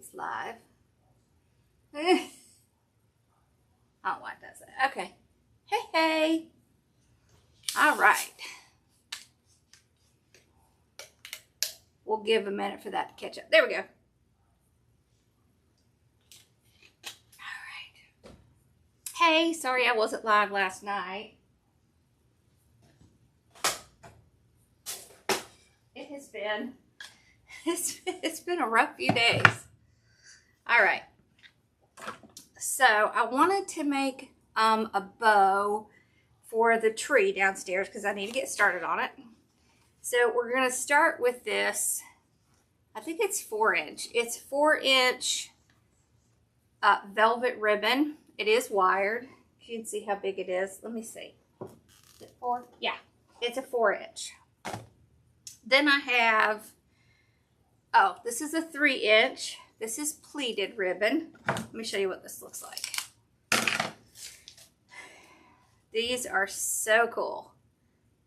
it's live. I don't know why it does that. Okay. Hey, hey. All right. We'll give a minute for that to catch up. There we go. All right. Hey, sorry I wasn't live last night. It has been, it's been a rough few days. All right. So I wanted to make a bow for the tree downstairs because I need to get started on it. So we're going to start with this. I think it's 4-inch. It's 4-inch velvet ribbon. It is wired. You can see how big it is. Let me see. Is it 4? Yeah, it's a 4-inch. Then I have, oh, this is a 3-inch. This is pleated ribbon. Let me show you what this looks like. These are so cool.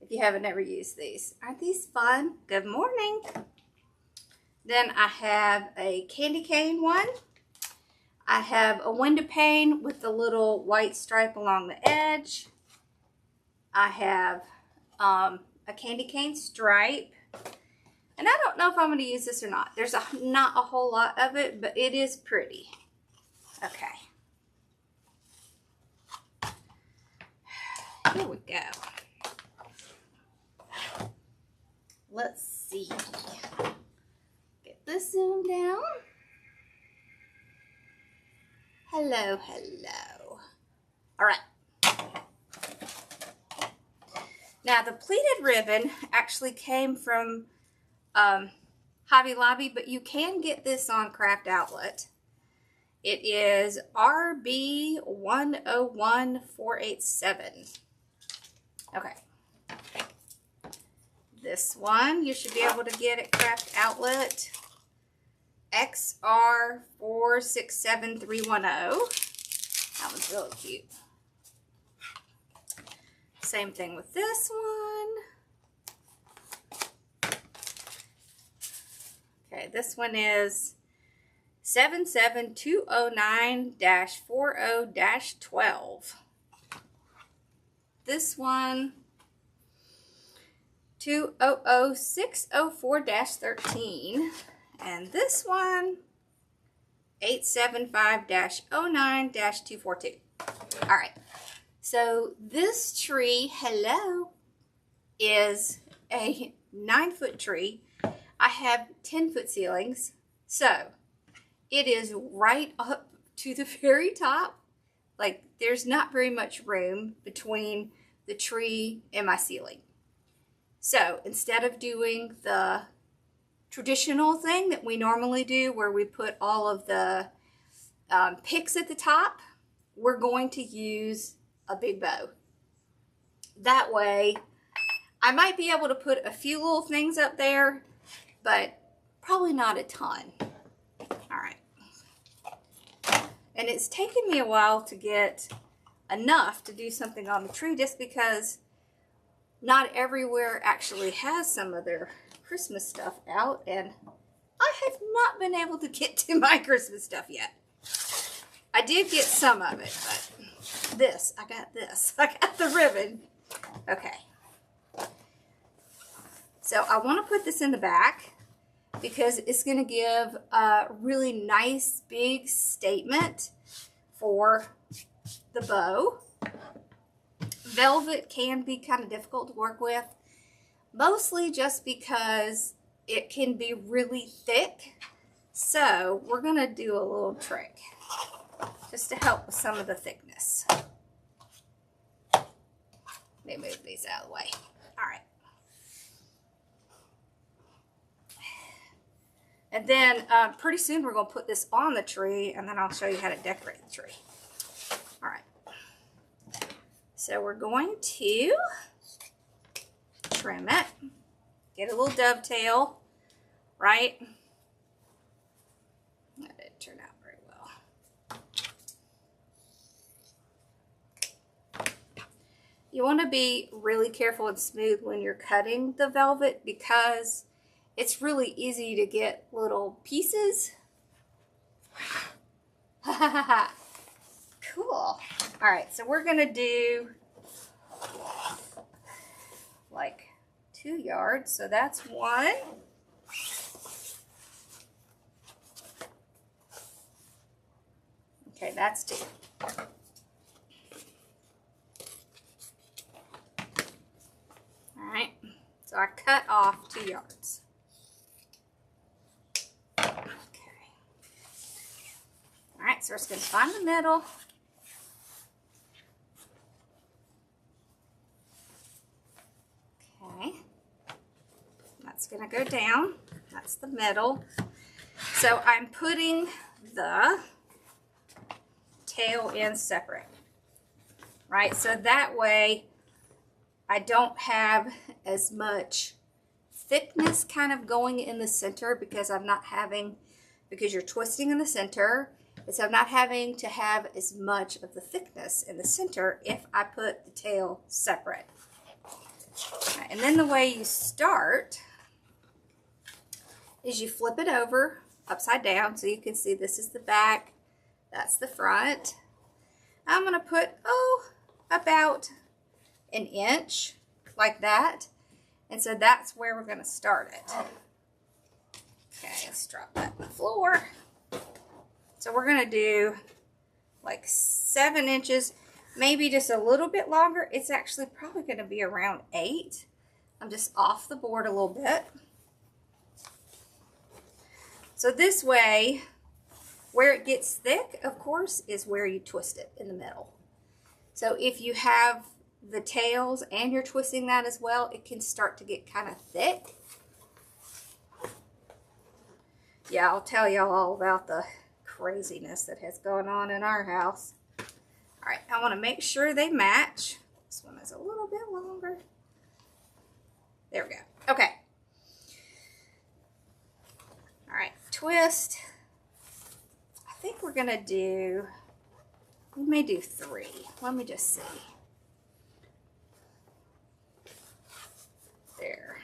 If you haven't ever used these. Aren't these fun? Good morning. Then I have a candy cane one. I have a window pane with the little white stripe along the edge. I have a candy cane stripe. And I don't know if I'm going to use this or not. There's not a whole lot of it, but it is pretty. Okay. Here we go. Let's see. Get this zoomed down. Hello, hello. All right. Now, the pleated ribbon actually came from Hobby Lobby, but you can get this on Craft Outlet. It is RB101487. Okay. This one you should be able to get at Craft Outlet. XR467310. That one's really cute. Same thing with this one. Okay, this one is 77209-40-12. This one 200604-13, and this one 875-09-242. All right, so this tree, hello, is a 9-foot tree. I have 10-foot ceilings, so it is right up to the very top. Like, there's not very much room between the tree and my ceiling. So instead of doing the traditional thing that we normally do where we put all of the picks at the top, we're going to use a big bow. That way, I might be able to put a few little things up there, but probably not a ton. All right. And it's taken me a while to get enough to do something on the tree just because not everywhere actually has some of their Christmas stuff out, and I have not been able to get to my Christmas stuff yet. I did get some of it, but this, I got this. I got the ribbon. Okay. So I want to put this in the back because it's going to give a really nice big statement for the bow. Velvet can be kind of difficult to work with, mostly just because it can be really thick. So we're going to do a little trick just to help with some of the thickness. Let me move these out of the way. All right. And then pretty soon we're going to put this on the tree, and then I'll show you how to decorate the tree. All right. So we're going to trim it, get a little dovetail, right? That didn't turn out very well. You want to be really careful and smooth when you're cutting the velvet because it's really easy to get little pieces Cool. All right, so we're gonna do like 2 yards, so that's 1. Okay, that's 2. All right, so I cut off 2 yards. Okay. All right, so we're just gonna find the middle. Okay, that's gonna go down. That's the middle. So I'm putting the tail in separate, right? So that way I don't have as much thickness kind of going in the center because you're twisting in the center. And so I'm not having to have as much of the thickness in the center if I put the tail separate. Right, and then the way you start is you flip it over upside down so you can see this is the back, that's the front. I'm going to put, about an inch like that. And so that's where we're going to start it. Okay, let's drop that on the floor. So we're going to do like 7 inches, maybe just a little bit longer. It's actually probably going to be around 8. I'm just off the board a little bit. So this way, where it gets thick, of course, is where you twist it in the middle. So if you have the tails and you're twisting that as well, it can start to get kind of thick. Yeah, I'll tell y'all all about the craziness that has gone on in our house. All right, I want to make sure they match. This one is a little bit longer. There we go. Okay. All right, twist. I think we're going to do, we may do 3. Let me just see. There.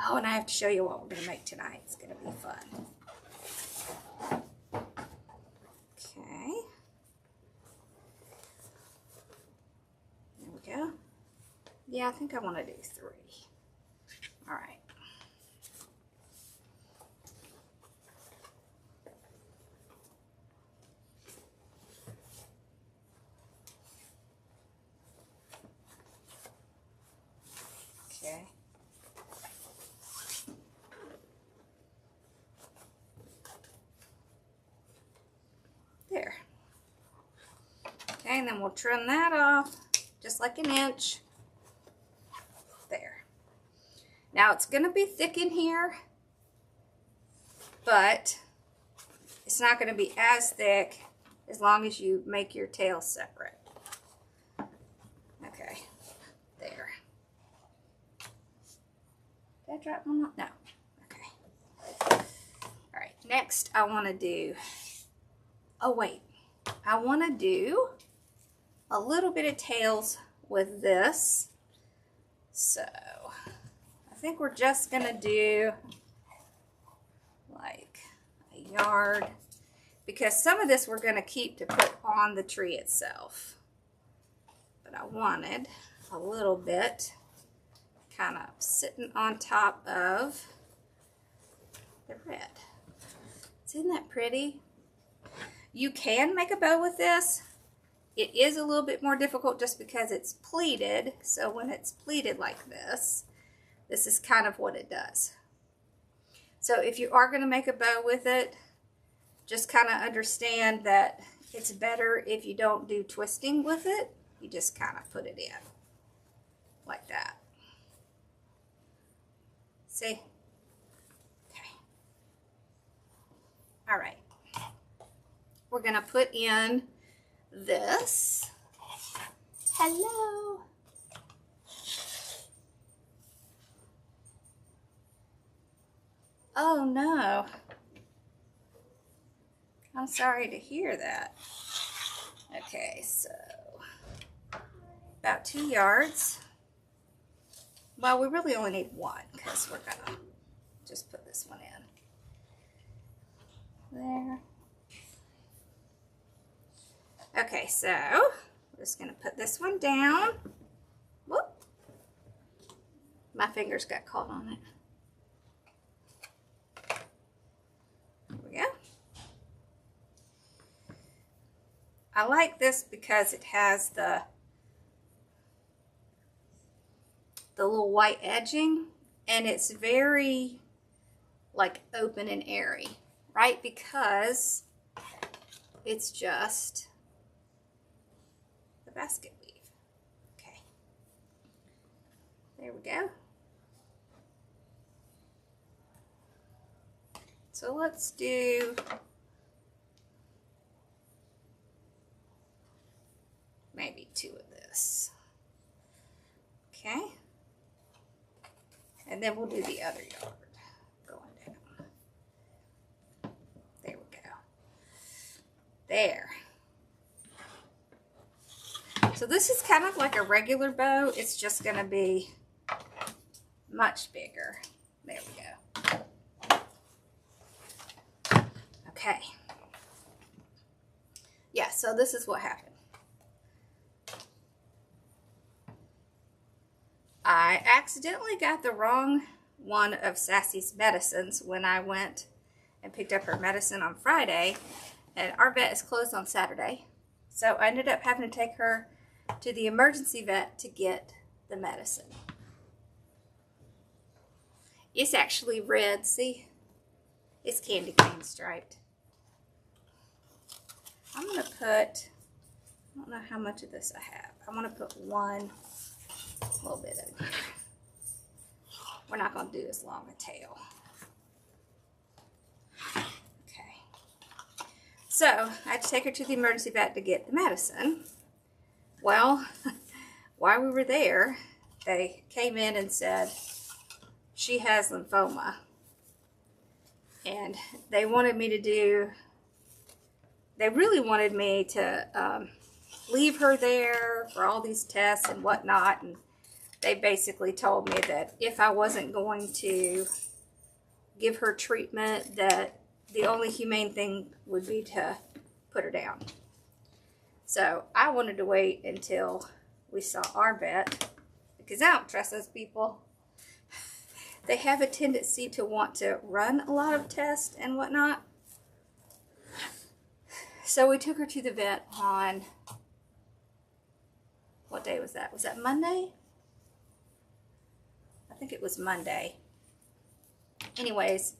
Oh, and I have to show you what we're going to make tonight. It's going to be fun. Okay. There we go. Yeah, I think I want to do 3. All right. Okay. There. Okay, and then we'll trim that off just like an inch. There. Now it's going to be thick in here, but it's not going to be as thick as long as you make your tail separate. Okay. There. Did I drop one? No. Okay. All right. Next, I want to do, I want to do a little bit of tails with this. So, I think we're just going to do like a yard because some of this we're going to keep to put on the tree itself. But I wanted a little bit kind of sitting on top of the red. Isn't that pretty? You can make a bow with this. It is a little bit more difficult just because it's pleated. So when it's pleated like this, this is kind of what it does. So if you are going to make a bow with it, just kind of understand that it's better if you don't do twisting with it. You just kind of put it in like that. See? Okay. All right. We're going to put in this. Hello. Oh no. I'm sorry to hear that. Okay, so about 2 yards. Well, we really only need 1 because we're gonna just put this one in. there. Okay, so we're just going to put this one down. Whoop. My fingers got caught on it. There we go. I like this because it has the little white edging, and it's very like open and airy, right? Because it's just the basket weave. Okay, there we go. So let's do maybe 2 of this. Okay. And then we'll do the other yard going down. There we go. There. So this is kind of like a regular bow. It's just going to be much bigger. There we go. Okay. Yeah, so this is what happened. I accidentally got the wrong one of Sassy's medicines when I went and picked up her medicine on Friday, and our vet is closed on Saturday. So I ended up having to take her to the emergency vet to get the medicine. It's actually red, see? It's candy cane striped. I'm going to put, I don't know how much of this I have. I'm going to put one little bit of here. We're not going to do as long a tail. Okay. So I had to take her to the emergency vet to get the medicine. Well, while we were there, they came in and said she has lymphoma. And they wanted me to do, they really wanted me to leave her there for all these tests and whatnot. And they basically told me that if I wasn't going to give her treatment, that the only humane thing would be to put her down. So I wanted to wait until we saw our vet, because I don't trust those people. They have a tendency to want to run a lot of tests and whatnot. So we took her to the vet on, what day was that? Was that Monday? I think it was Monday. Anyways,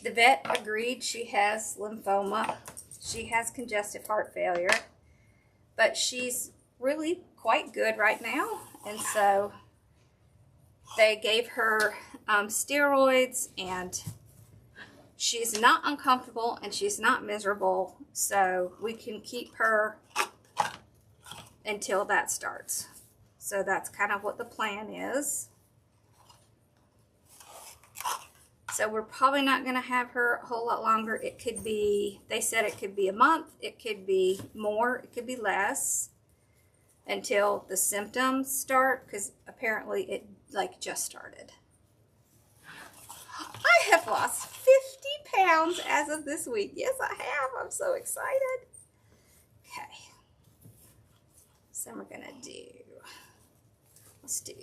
the vet agreed she has lymphoma. She has congestive heart failure, but she's really quite good right now. And so they gave her steroids, and she's not uncomfortable and she's not miserable. So we can keep her until that starts. So that's kind of what the plan is. So we're probably not going to have her a whole lot longer. It could be, they said it could be a month, it could be more, it could be less, until the symptoms start, because apparently it like just started. I have lost 50 pounds as of this week. Yes, I have. I'm so excited. Okay. So we're going to do, let's do,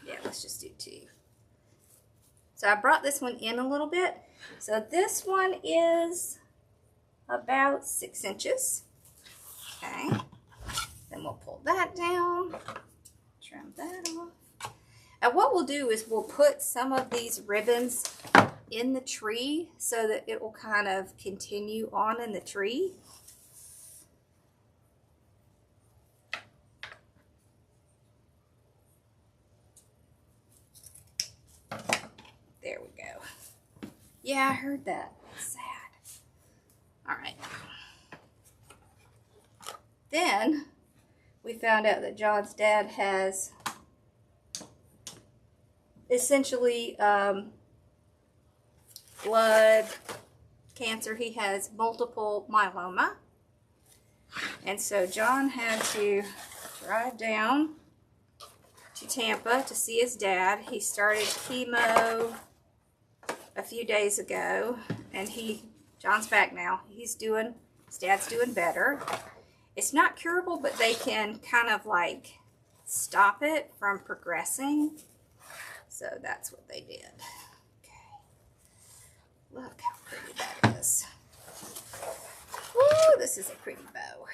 yeah, let's just do 2. So I brought this one in a little bit. So this one is about 6 inches. Okay. Then we'll pull that down, trim that off. And what we'll do is we'll put some of these ribbons in the tree so that it will kind of continue on in the tree. There we go. Yeah, I heard that. Sad. All right. Then we found out that John's dad has essentially blood cancer. He has multiple myeloma. And so John had to drive down to Tampa to see his dad. He started chemo a few days ago, and John's back now. His dad's doing better. It's not curable, but they can kind of like stop it from progressing. So that's what they did. Okay. Look how pretty that is. Woo, this is a pretty bow.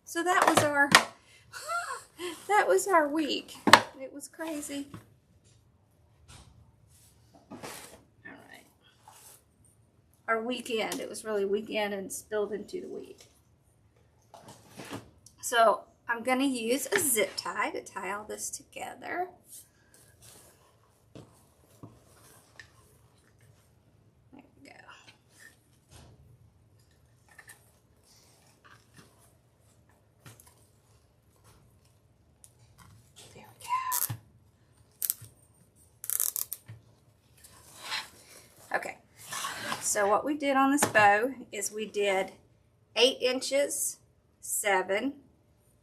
So that was our week. It was crazy. All right. Our weekend. It was really weekend and spilled into the week. So I'm going to use a zip tie to tie all this together. There we go. There we go. Okay, so what we did on this bow is we did 8 inches, 7,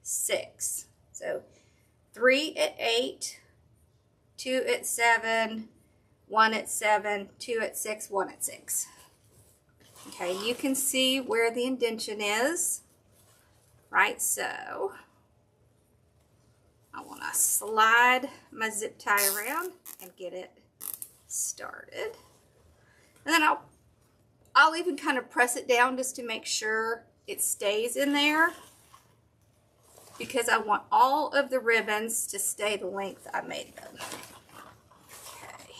6. So 3 at 8, 2 at 7, 1 at 7, 2 at 6, 1 at 6. Okay, you can see where the indentation is, right? So I want to slide my zip tie around and get it started. And then I'll even kind of press it down just to make sure it stays in there, because I want all of the ribbons to stay the length I made them. Okay.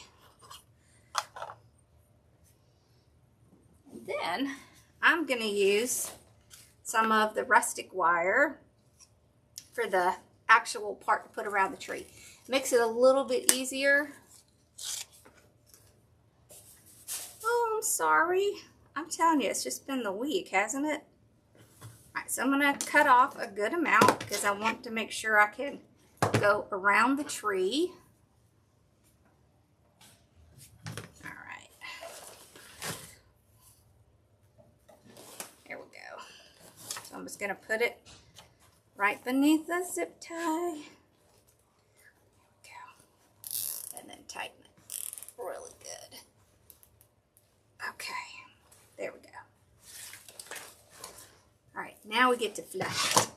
And then I'm going to use some of the rustic wire for the actual part to put around the tree. Makes it a little bit easier. Oh, I'm sorry. I'm telling you, it's just been the week, hasn't it? Alright, so I'm going to cut off a good amount because I want to make sure I can go around the tree. Alright. There we go. So I'm just going to put it right beneath the zip tie. There we go. And then tighten it really good. Okay. There we go. All right, now we get to fluff it.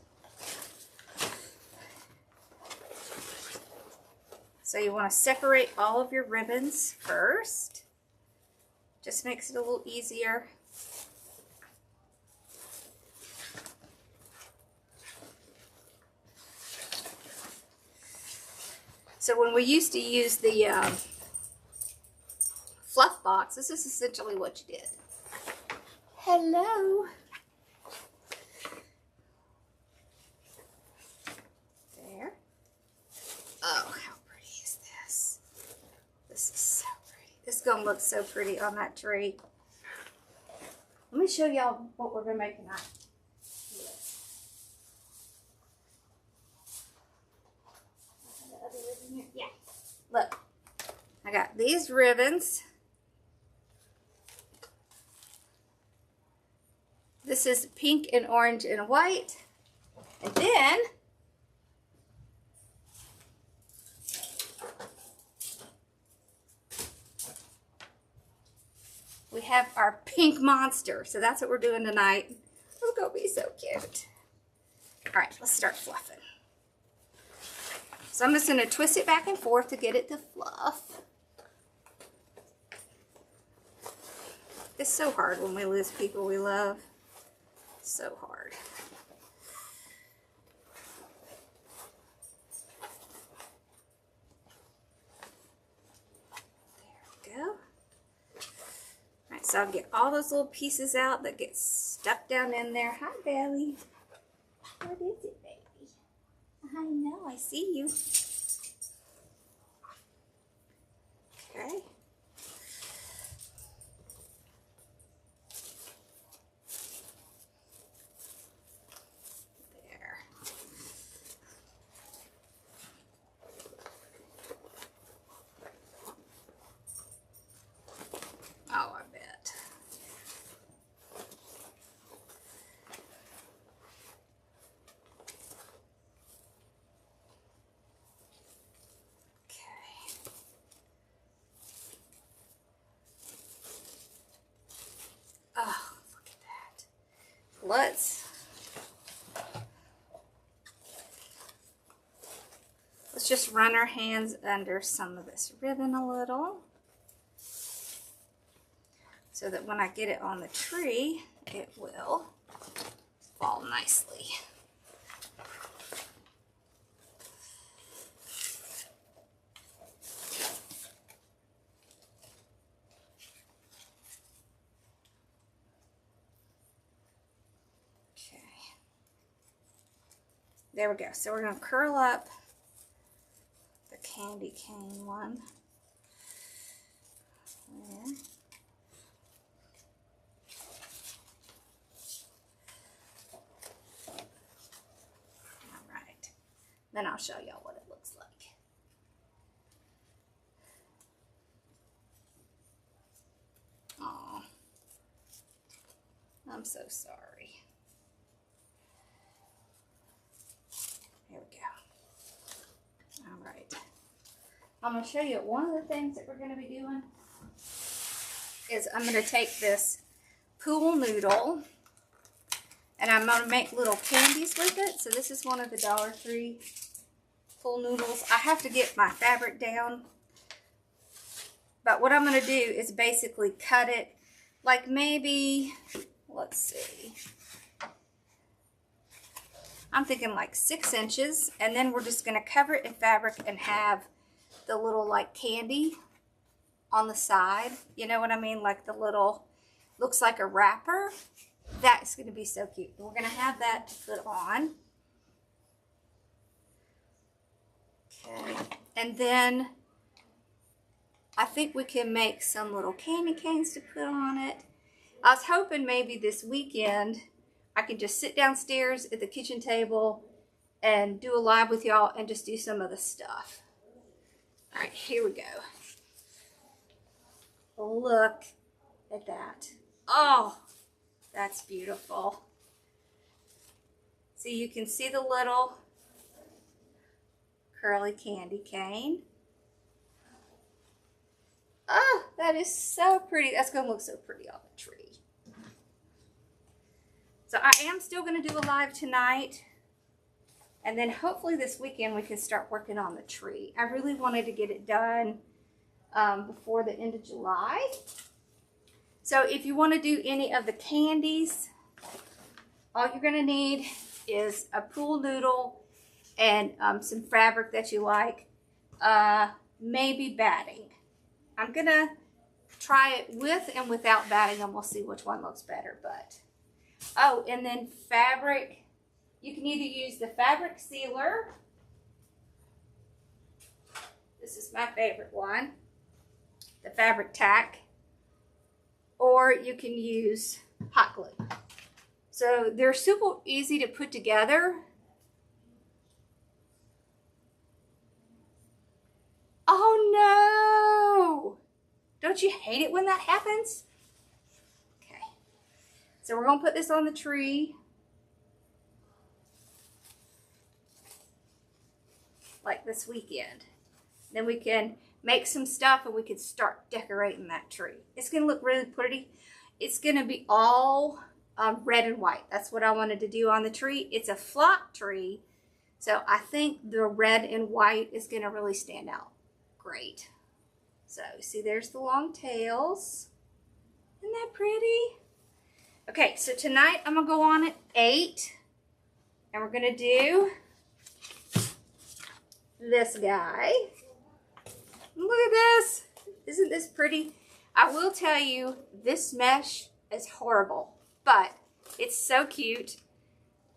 So you want to separate all of your ribbons first. Just makes it a little easier. So when we used to use the fluff box, this is essentially what you did. Hello. There. Oh, how pretty is this? This is so pretty. This is going to look so pretty on that tree. Let me show y'all what we're going to make tonight. Yeah. Look. I got these ribbons. This is pink and orange and white. And then we have our pink monster. So that's what we're doing tonight. It's going to be so cute. All right, let's start fluffing. So I'm just going to twist it back and forth to get it to fluff. It's so hard when we lose people we love. So hard. There we go. Alright, so I'll get all those little pieces out that get stuck down in there. Hi, Belly. What is it, baby? I know, I see you. Okay. Oh, I bet. let's just run our hands under some of this ribbon a little so that when I get it on the tree, it will fall nicely. Okay. There we go. So we're going to curl up the candy cane one. There. Alright. Then I'll show y'all what it looks like. Oh, I'm so sorry. There we go. Alright. I'm going to show you one of the things that we're going to be doing is I'm going to take this pool noodle and I'm going to make little candies with it. So this is one of the Dollar Tree pool noodles. I have to get my fabric down. But what I'm going to do is basically cut it like maybe, let's see. I'm thinking like 6 inches. And then we're just going to cover it in fabric and have the little like candy on the side. You know what I mean? Like the little, looks like a wrapper. That's going to be so cute. We're going to have that to put on. Okay. And then I think we can make some little candy canes to put on it. I was hoping maybe this weekend I could just sit downstairs at the kitchen table and do a live with y'all and just do some of the stuff. All right, here we go. Look at that. Oh, that's beautiful. So you can see the little curly candy cane. Oh, that is so pretty. That's going to look so pretty on the tree. So I am still going to do a live tonight. And then hopefully this weekend we can start working on the tree. I really wanted to get it done before the end of July. So if you want to do any of the candies, all you're going to need is a pool noodle and some fabric that you like, maybe batting. I'm going to try it with and without batting and we'll see which one looks better. But oh, and then fabric. You can either use the fabric sealer. This is my favorite one. The fabric tack. Or you can use hot glue. So they're super easy to put together. Oh no! Don't you hate it when that happens? Okay. So we're going to put this on the tree. Like this weekend. Then we can make some stuff and we can start decorating that tree. It's going to look really pretty. It's going to be all red and white. That's what I wanted to do on the tree. It's a flock tree. So I think the red and white is going to really stand out great. So see, there's the long tails. Isn't that pretty? Okay, so tonight I'm going to go on at 8. And we're going to do this guy. Look at this. Isn't this pretty? I will tell you, this mesh is horrible, but it's so cute.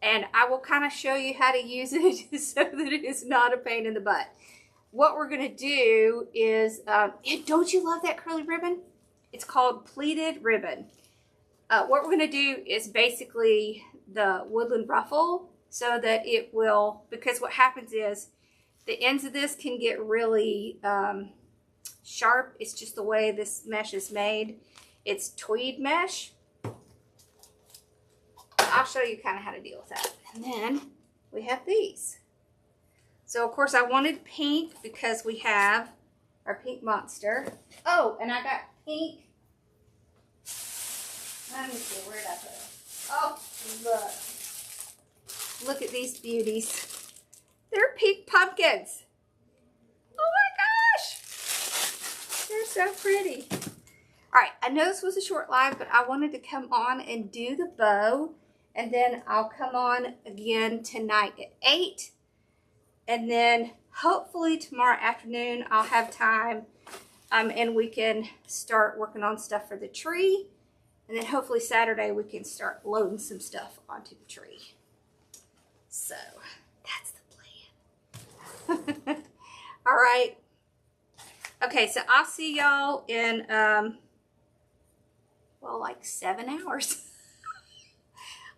And I will kind of show you how to use it so that it is not a pain in the butt. What we're going to do is, don't you love that curly ribbon? It's called pleated ribbon. What we're going to do is basically the woodland ruffle so that it will, because what happens is the ends of this can get really sharp. It's just the way this mesh is made. It's tweed mesh. I'll show you kind of how to deal with that. And then we have these. So of course I wanted pink because we have our pink monster. Oh, and I got pink. Let me see, where did I put it? Oh, Look. Look at these beauties. They're pink pumpkins. Oh my gosh. They're so pretty. All right, I know this was a short live, but I wanted to come on and do the bow. And then I'll come on again tonight at 8. And then hopefully tomorrow afternoon I'll have time and we can start working on stuff for the tree. And then hopefully Saturday we can start loading some stuff onto the tree. So that's the plan. All right. Okay, so I'll see y'all in, well, like 7 hours.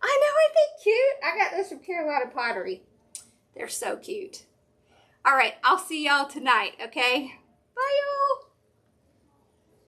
I know, aren't they cute? I got those from Carolina Pottery. They're so cute. All right, I'll see y'all tonight, okay? Bye, y'all.